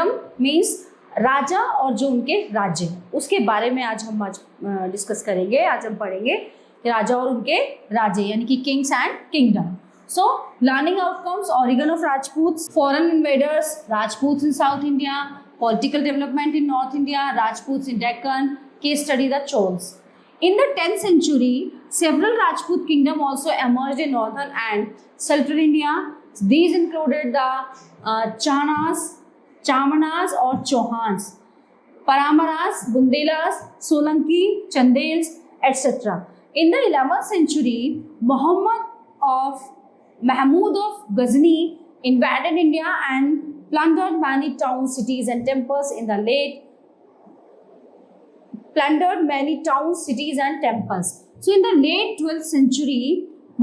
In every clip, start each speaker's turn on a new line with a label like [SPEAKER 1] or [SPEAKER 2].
[SPEAKER 1] Kingdom means राजा और जो उनके राज्य, उसके बारे में आज हम डिस्कस करेंगे। आज हम पढ़ेंगे कि राजा और उनके राज्य यानी कि kings and kingdom. So learning outcomes, origin of Rajputs, foreign invaders, Rajputs in south India, political development in north India, Rajputs in Deccan, case study the Cholas. In the 10th century, several Rajput kingdom also emerged in northern and central India. These included the Chamanas or Chauhans, Paramaras, Bundelas, Solanki, Chandels, etc. In the 11th century, Mahmud of Ghazni invaded India and plundered many towns, cities and temples in the late So in the late 12th century,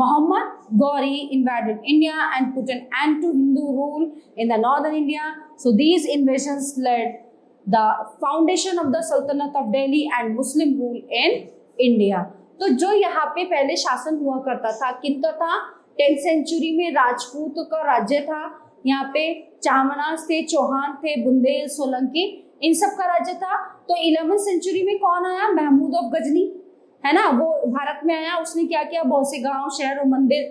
[SPEAKER 1] Muhammad Ghori invaded India and put an end to Hindu rule in the northern India. So these invasions led the foundation of the Sultanate of Delhi and Muslim rule in India. तो जो यहाँ पे पहले शासन हुआ करता था किनका था? 10th सेंचुरी में राजपूत का राज्य था। यहाँ पे चामनास थे, चौहान थे, बुंदेल, सोलंकी, इन सब का राज्य था। तो 11th सेंचुरी में कौन आया? महमूद ऑफ गजनी, है ना, वो भारत में आया। उसने क्या किया? बहुत से गांव, शहर और मंदिर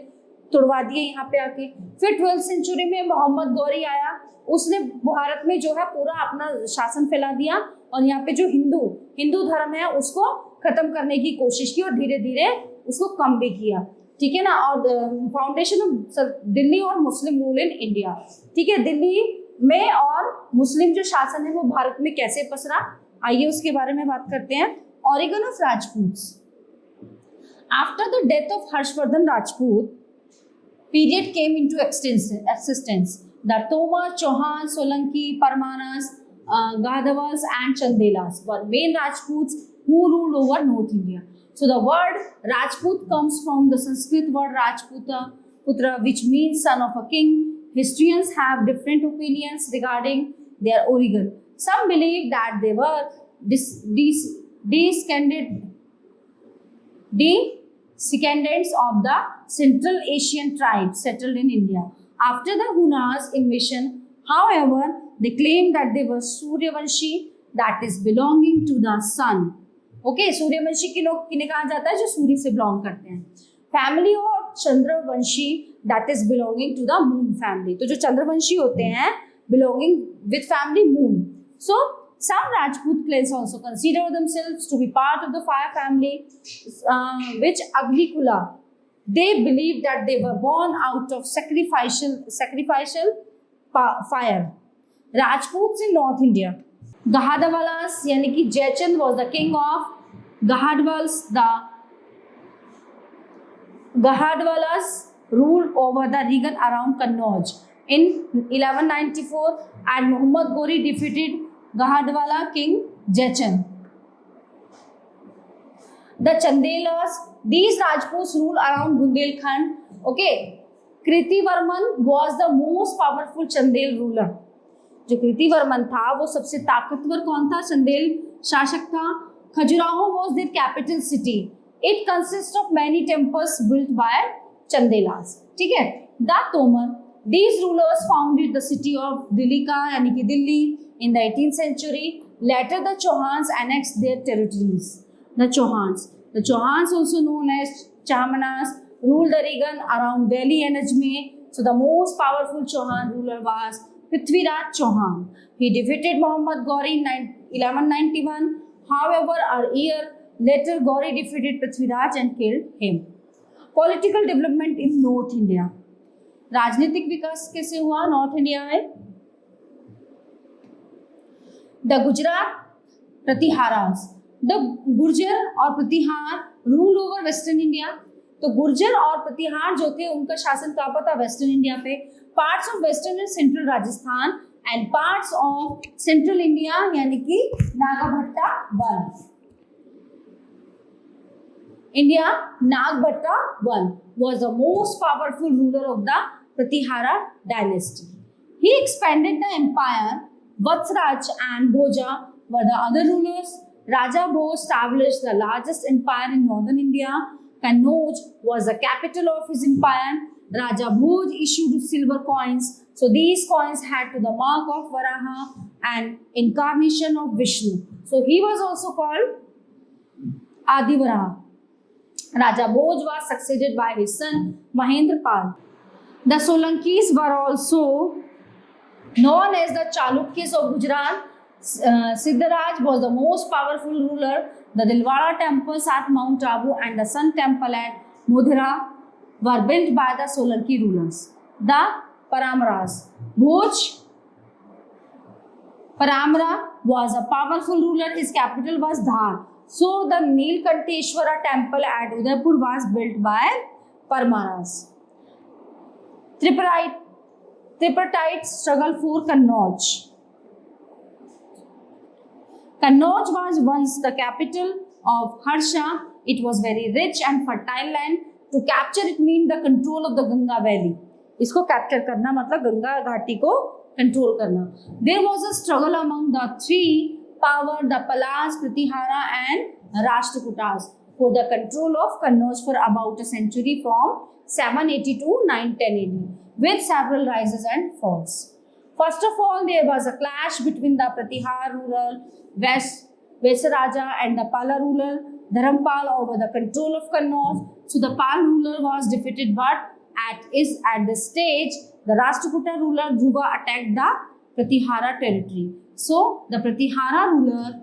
[SPEAKER 1] तुड़वा दिए यहाँ पे आके। फिर 12th सेंचुरी में मोहम्मद गौरी आया, उसने भारत में जो है पूरा अपना शासन फैला दिया और यहाँ पे जो हिंदू धर्म है उसको खत्म करने की कोशिश की और धीरे धीरे उसको कम भी किया, ठीक है ना। और फाउंडेशन ऑफ दिल्ली और मुस्लिम रूल इन इंडिया, ठीक है। दिल्ली में और मुस्लिम जो शासन है वो भारत में कैसे पसरा, आइए उसके बारे में बात करते हैं। Origin of Rajputs. After the death of Harshavardhana Rajput period came into existence. The Tomar, Chauhan, Solanki, Parmanas, Gadavas and Chandelas were main Rajputs who ruled over North India. So the word Rajput comes from the Sanskrit word Rajputra, which means son of a king. Historians have different opinions regarding their origin. Some believe that they were descendants of the Central Asian tribes settled in India. After the Hunas invasion, however, they claim that they were Suryavanshi, that is belonging to the sun. Okay, Suryavanshi किन्हें कहा जाता है? जो सूर्य से belong करते हैं। Family और Chandravanshi, that is belonging to the moon family. तो जो चंद्रवंशी होते हैं belonging with family moon. So some Rajput clans also consider themselves to be part of the fire family, which Agnikula. They believe that they were born out of sacrificial fire. Rajputs in North India. Gahadwalas, यानी कि Jaichand was the king of Gahadwalas. The Gahadwalas ruled over the region around Kannauj in 1194, and Muhammad Ghori defeated Gahadwala king Jaychand. The Chandelas, these Rajputs ruled around Bundelkhand. Okay, Kritivarman was the most powerful Chandel ruler. जो कृतिवर्मन था वो सबसे ताकतवर कौन था? चंदेल शासक था। Khajuraho was their capital city. It consists of many temples built by Chandelas. ठीक है। The Tomar, these rulers founded the city of Dilika यानी कि Delhi in the 18th century. Later the Chauhans annexed their territories. The Chauhans also known as Chamanas ruled the region around Delhi and Ajmer. So the most powerful Chauhan ruler was Prithviraj Chauhan. He defeated Muhammad Ghori in 1191. However, a year later Ghori defeated Prithviraj and killed him. Political development in North India. राजनीतिक विकास कैसे हुआ north India में? The Gujarat Pratiharas, the Gurjar और प्रतिहार rule over western India. तो गुर्जर और प्रतिहार जो थे उनका शासन कहाँ पर था? वेस्टर्न इंडिया पे। Parts of western and central Rajasthan and parts of central India यानी कि Nagabhatta one. India, Nagbhatta I was the most powerful ruler of the Pratihara dynasty. He expanded the empire. Vatsraj and Bhoja were the other rulers. Raja Bhoj established the largest empire in northern India. Kannauj was the capital of his empire. Raja Bhoj issued silver coins So these coins had to the mark of Varaha and incarnation of Vishnu. So he was also called Adi Varaha. Raja Bhoj was succeeded by his son Mahendrapal. The Solankis were also known as the Chalukyas of Gujarat. Siddharaj was the most powerful ruler. The Dilwara temples at Mount Abu and the Sun temple at Modhera were built by the Solanki rulers. The Paramaras. Bhoj Paramara was a powerful ruler. His capital was Dhar. So the Nilkanteshwara temple at Udaipur was built by Paramaras. Tripartite struggle for Kannauj. Kannauj was once the capital of Harsha. It was very rich and fertile land. To capture it means the control of the Ganga Valley. इसको capture करना मतलब गंगा घाटी को control करना. There was a struggle among the three power, the Palas, Pratihara and Rashtrakutas for the control of Kannauj for about a century from 780 to 910 AD with several rises and falls. First of all, there was a clash between the Pratihar ruler Vesaraja and the Pala ruler Dharampal over the control of Kannauj. So the Pal ruler was defeated, but at this stage, the Rashtrakuta ruler Dhruva attacked the Pratihara territory. So the Pratihara ruler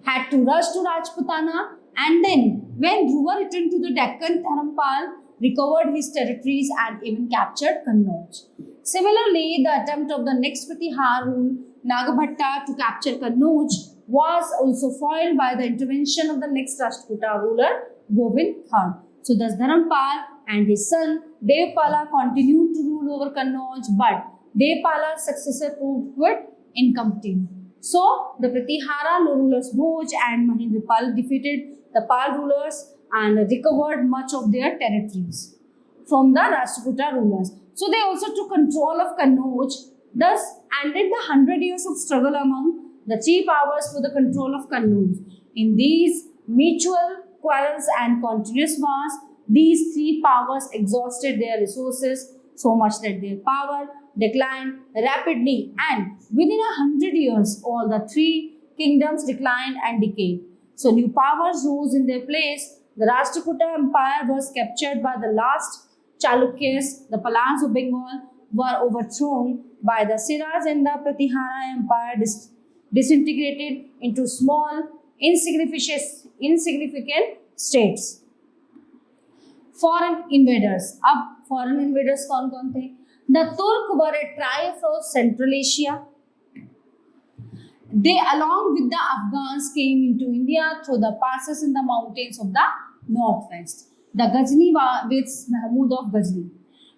[SPEAKER 1] had to rush to Rajputana, and then when Dhruva returned to the Deccan, Dharampal recovered his territories and even captured Kannauj. Similarly, the attempt of the next Pratihar rule, Nagabhatta, to capture Kannauj was also foiled by the intervention of the next Rashtrakuta ruler, Govind Khan. So thus Dharampal and his son Devpala continued to rule over Kannauj, but Devpala's successor proved quite incompetent. So the Pratihara rulers Bhoj and Mahendrapal defeated the Pal rulers and recovered much of their territories from the Rashtrakuta rulers. So they also took control of Kannauj, thus ended the 100 years of struggle among the three powers for the control of Kannauj. In these mutual quarrels and continuous wars, these three powers exhausted their resources so much that their power declined rapidly, and within 100 years, all the three kingdoms declined and decayed. So new powers rose in their place. The Rashtrakuta Empire was captured by the last Chalukyas. The Palans of Bengal were overthrown by the Siraj, and the Pratihara Empire disintegrated into small, insignificant states. Foreign invaders. अब foreign invaders कौन-कौन थे? The Turk were a tribe from Central Asia. They, along with the Afghans, came into India through the passes in the mountains of the northwest. The Ghazni with Mahmud of Ghazni.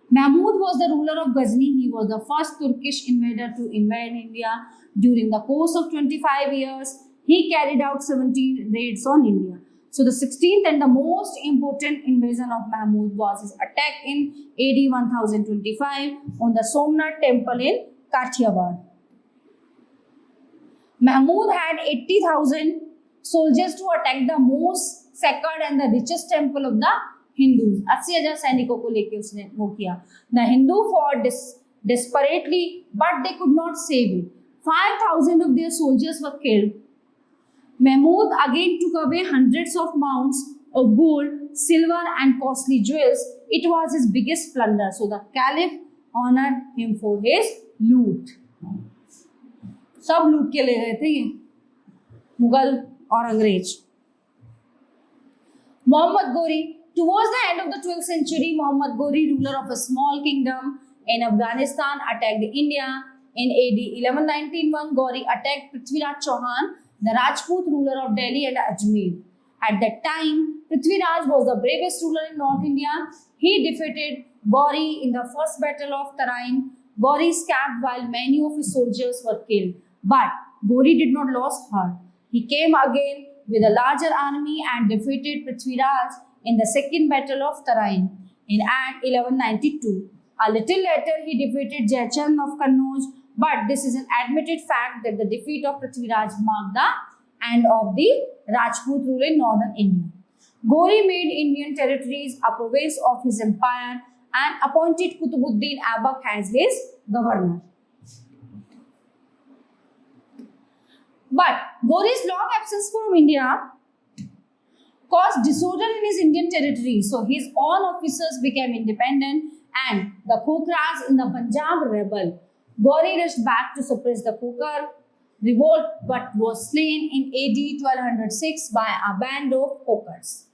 [SPEAKER 1] Mahmud was the ruler of Ghazni. He was the first Turkish invader to invade India. During the course of 25 years, he carried out 17 raids on India. So the 16th and the most important invasion of Mahmud was his attack in AD 1025 on the Somnath temple in Kathiawar. Mahmud had 80,000 soldiers to attack the most sacred and the richest temple of the Hindus. 80,000 सैनिकों को लेके उसने वो किया. The Hindu fought desperately, but they could not save it. 5,000 of their soldiers were killed. Mahmud again took away hundreds of mounts of gold, silver and costly jewels. It was his biggest plunder. So the Caliph honored him for his loot. सब लूट के ले गए थे ये मुगल और अंग्रेज. Muhammad Ghori. Towards the end of the 12th century, Muhammad Ghori, ruler of a small kingdom in Afghanistan, attacked India. In AD 1191, Ghori attacked Prithviraj Chauhan, the Rajput ruler of Delhi and Ajmer. At that time, Prithviraj was the bravest ruler in North India. He defeated Ghori in the first battle of Tarain. Ghori escaped while many of his soldiers were killed. But Ghori did not lose heart. He came again with a larger army and defeated Prithviraj in the second battle of Tarain in 1192. A little later, he defeated Jaichand of Kannauj. But this is an admitted fact that the defeat of Prithviraj marked the end of the Rajput rule in northern India. Ghori made Indian territories a province of his empire and appointed Qutbuddin Aibak as his governor. But Ghori's long absence from India caused disorder in his Indian territory. So his own officers became independent and the Khokras in the Punjab rebel. Ghori rushed back to suppress the Khokar revolt but was slain in AD 1206 by a band of Khokars.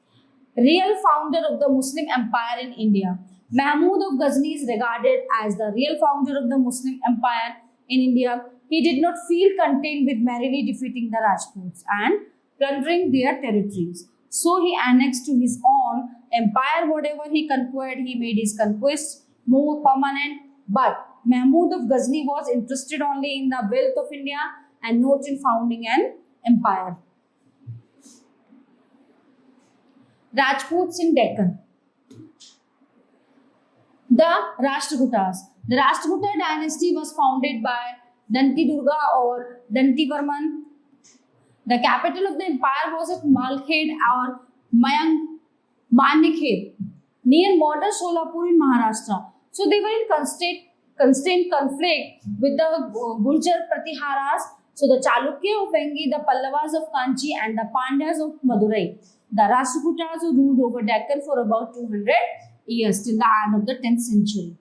[SPEAKER 1] Real founder of the Muslim Empire in India. Mahmud of Ghazni is regarded as the real founder of the Muslim Empire in India. He did not feel content with merrily defeating the Rajputs and plundering their territories. So he annexed to his own empire whatever he conquered. He made his conquest more permanent. But Mahmud of Ghazni was interested only in the wealth of India and not in founding an empire. Rajputs in Deccan. The Rashtrakutas. The Rashtrakuta dynasty was founded by Danti Durga or Danti Varman. The capital of the empire was at Malkhed or Manikhed near modern Solapur in Maharashtra. So they were in constant conflict with the Gurjar Pratiharas. So the Chalukya of Vengi, the Pallavas of Kanchi and the Pandyas of Madurai. The Rashtrakutas ruled over Deccan for about 200 years till the end of the 10th century.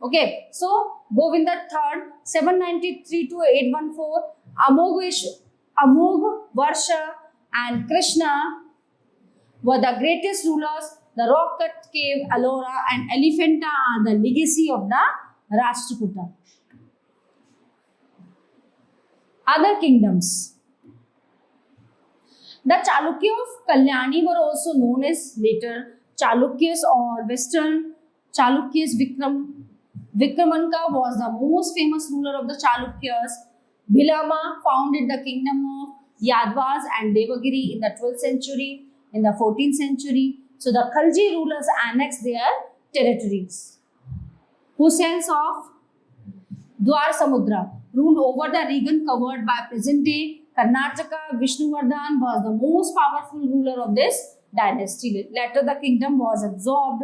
[SPEAKER 1] Okay, so Govinda III, 793 to 814, Amogh, Varsha and Krishna were the greatest rulers. The rock-cut cave, Ellora and Elephanta are the legacy of the Rashtrakuta. Other kingdoms. The Chalukya of Kalyani were also known as later Chalukyas or Western Chalukyas. Vikramanka was the most famous ruler of the Chalukyas. Bhilama founded the kingdom of Yadvas and Devagiri in the 12th century. In the 14th century, so the Khalji rulers annexed their territories. Husains of Dwar Samudra ruled over the region covered by present-day Karnataka. Vishnuvardhan was the most powerful ruler of this dynasty. Later, the kingdom was absorbed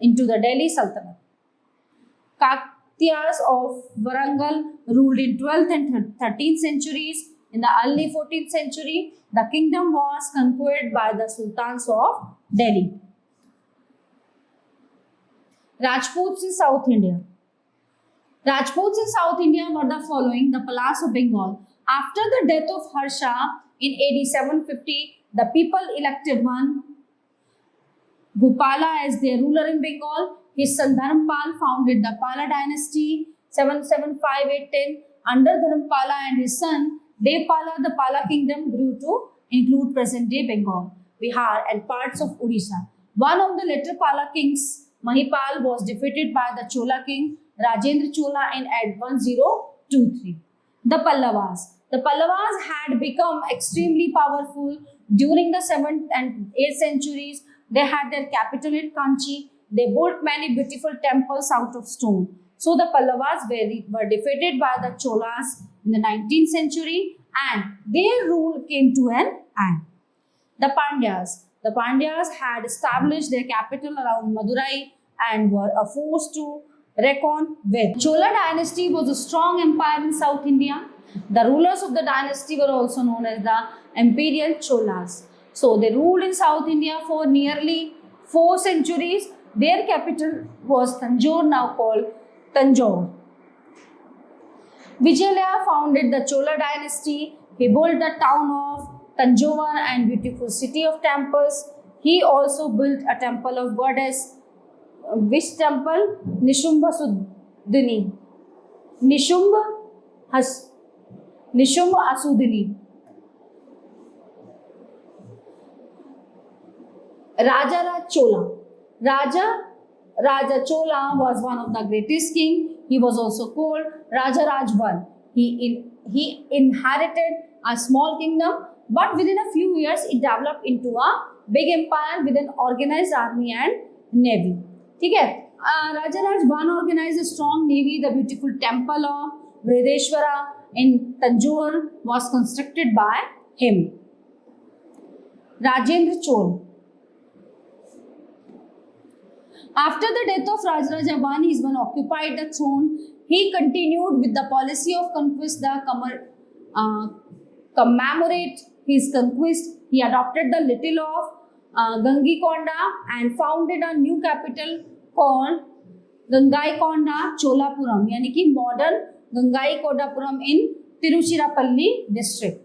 [SPEAKER 1] into the Delhi Sultanate. Kaktiyas of Warangal ruled in 12th and 13th centuries. In the early 14th century, the kingdom was conquered by the sultans of Delhi. Rajputs in South India. Rajputs in South India were the following: the Palas of Bengal. After the death of Harsha in AD 750, the people elected one Bhupala as their ruler in Bengal. His son Dharmpal founded the Pala dynasty 775-810. Under Dharmpala and his son Devpala, the Pala kingdom grew to include present-day Bengal, Bihar and parts of Odisha. One of the later Pala kings, Mahipal, was defeated by the Chola king Rajendra Chola in 1023. The Pallavas. The Pallavas had become extremely powerful during the 7th and 8th centuries. They had their capital in Kanchi. They built many beautiful temples out of stone. So the Pallavas were defeated by the Cholas in the 19th century and their rule came to an end. The Pandyas. The Pandyas had established their capital around Madurai and were a force to reckon with. Chola dynasty was a strong empire in South India. The rulers of the dynasty were also known as the Imperial Cholas. So they ruled in South India for nearly 4 centuries. Their capital was Tanjore, now called Tanjore. Vijayalaya founded the Chola dynasty. He built the town of Tanjore and beautiful city of temples. He also built a temple of goddess. Which temple? Nishumba Sudhini. Nishumba Asudhini. Raja Chola. Raja Chola was one of the greatest king. He was also called Raja Rajvan. He inherited a small kingdom, but within a few years it developed into a big empire with an organized army and navy. Okay. Raja Rajvan organized a strong navy. The beautiful temple of Brideshwara in Tanjore was constructed by him. Rajendra Chol. After the death of Rajaraja I, his one occupied the throne. He continued with the policy of conquest, commemorate his conquest. He adopted the little of Gangikonda and founded a new capital called Gangaikonda Cholapuram, यानी कि modern Gangaikondapuram in Tiruchirappalli district.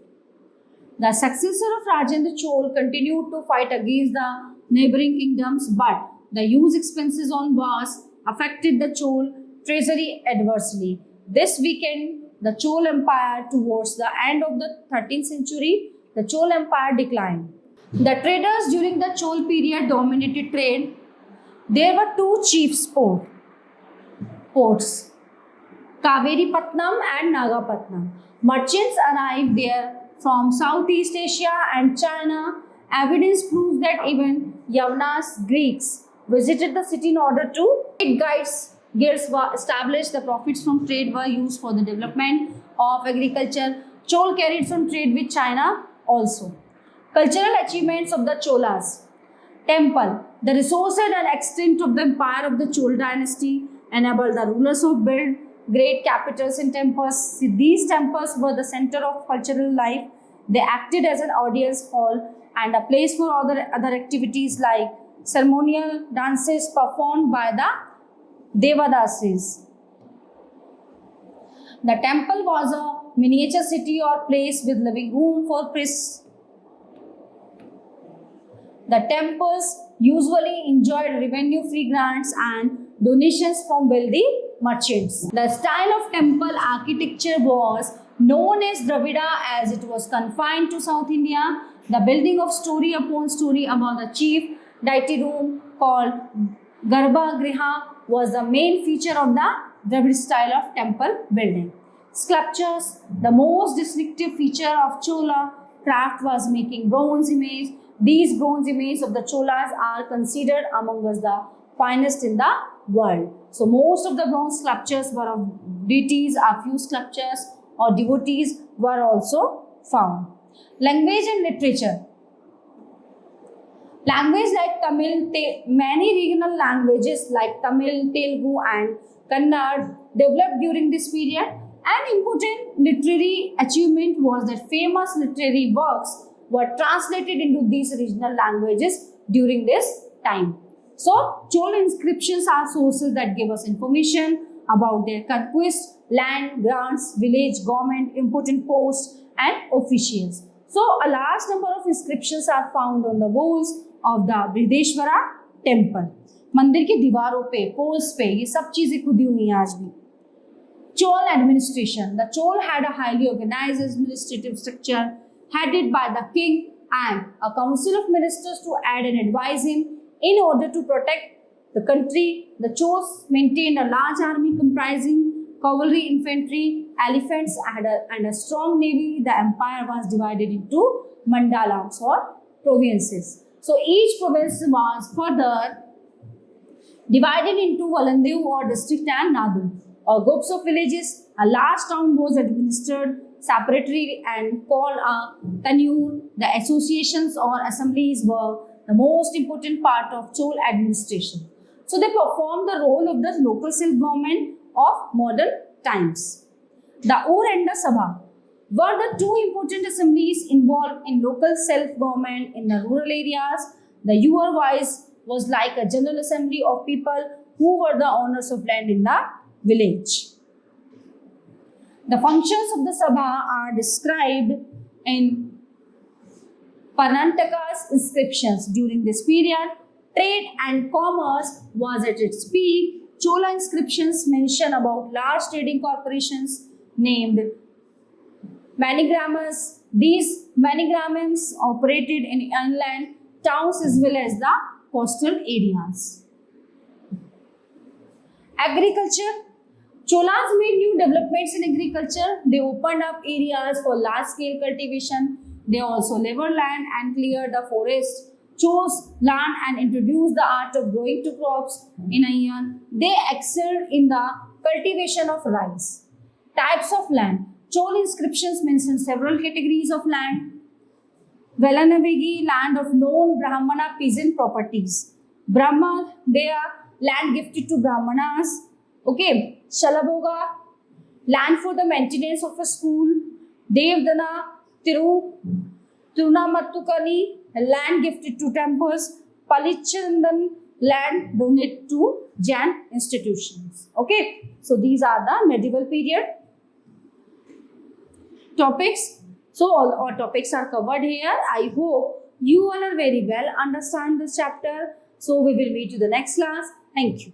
[SPEAKER 1] The successor of Rajendra Chol continued to fight against the neighboring kingdoms, but the huge expenses on wars affected the Chol treasury adversely. This weakened the Chol Empire. Towards the end of the 13th century, the Chol Empire declined. The traders during the Chol period dominated trade. There were two chief ports, Kaveripatnam and Nagapatnam. Merchants arrived there from Southeast Asia and China. Evidence proves that even Yavanas, Greeks, visited the city in order to trade guilds were established. The profits from trade were used for the development of agriculture. Chol carried some trade with China also. Cultural achievements of the Cholas. Temple. The resources and extent of the empire of the Chol dynasty enabled the rulers to build great capitals in temples. These temples were the center of cultural life. They acted as an audience hall and a place for other activities like ceremonial dances performed by the Devadasis. The temple was a miniature city or place with living room for priests. The temples usually enjoyed revenue-free grants and donations from wealthy merchants. The style of temple architecture was known as Dravida as it was confined to South India. The building of story upon story about the chief deity room called Garbha Griha was the main feature of the Dravid style of temple building. Sculptures. The most distinctive feature of Chola craft was making bronze image. These bronze images of the Cholas are considered among us the finest in the world. So most of the bronze sculptures were of deities. A few sculptures or devotees were also found. Language and literature. Language like Tamil, many regional languages like Tamil, Telugu and Kannada developed during this period. An important literary achievement was that famous literary works were translated into these regional languages during this time. So, Chol inscriptions are sources that give us information about their conquest, land, grants, village, government, important posts and officials. So, a large number of inscriptions are found on the walls of the Brihdeshwara temple. मंदिर की दीवारों पे, poles पे ये सब चीजें खुदी हुई हैं आज भी. Chol administration. The Chol had a highly organized administrative structure headed by the king and a council of ministers to aid and advise him in order to protect the country. The Chols maintained a large army comprising cavalry, infantry, elephants and a strong navy. The empire was divided into mandalas or provinces. So each province was further divided into Valandev or district and Nadu or groups of villages. A large town was administered separately and called a tanur. The associations or assemblies were the most important part of Chol administration. So they performed the role of the local self-government of modern times. The Ur and the Sabha were the two important assemblies involved in local self-government in the rural areas. The Ur was like a general assembly of people who were the owners of land in the village. The functions of the Sabha are described in Karnataka's inscriptions. During this period, trade and commerce was at its peak. Chola inscriptions mention about large trading corporations named Manigramas. These Manigrams operated in inland towns as well as the coastal areas. Agriculture. Cholas made new developments in agriculture. They opened up areas for large-scale cultivation. They also leveled land and cleared the forest, chose land and introduced the art of growing two crops in a year. They excelled in the cultivation of rice. Types of land. Chol inscriptions mention several categories of land. Velanavegi, land of known Brahmana peasant properties. Brahma, they are land gifted to Brahmanas. Okay, Shalabhoga, land for the maintenance of a school. Devdana, Tirunamattukani, land gifted to temples. Palichandan, land donated to Jain institutions. Okay, so these are the medieval period topics. So all our topics are covered here. I hope you all are very well understand this chapter. So we will meet you the next class. Thank you.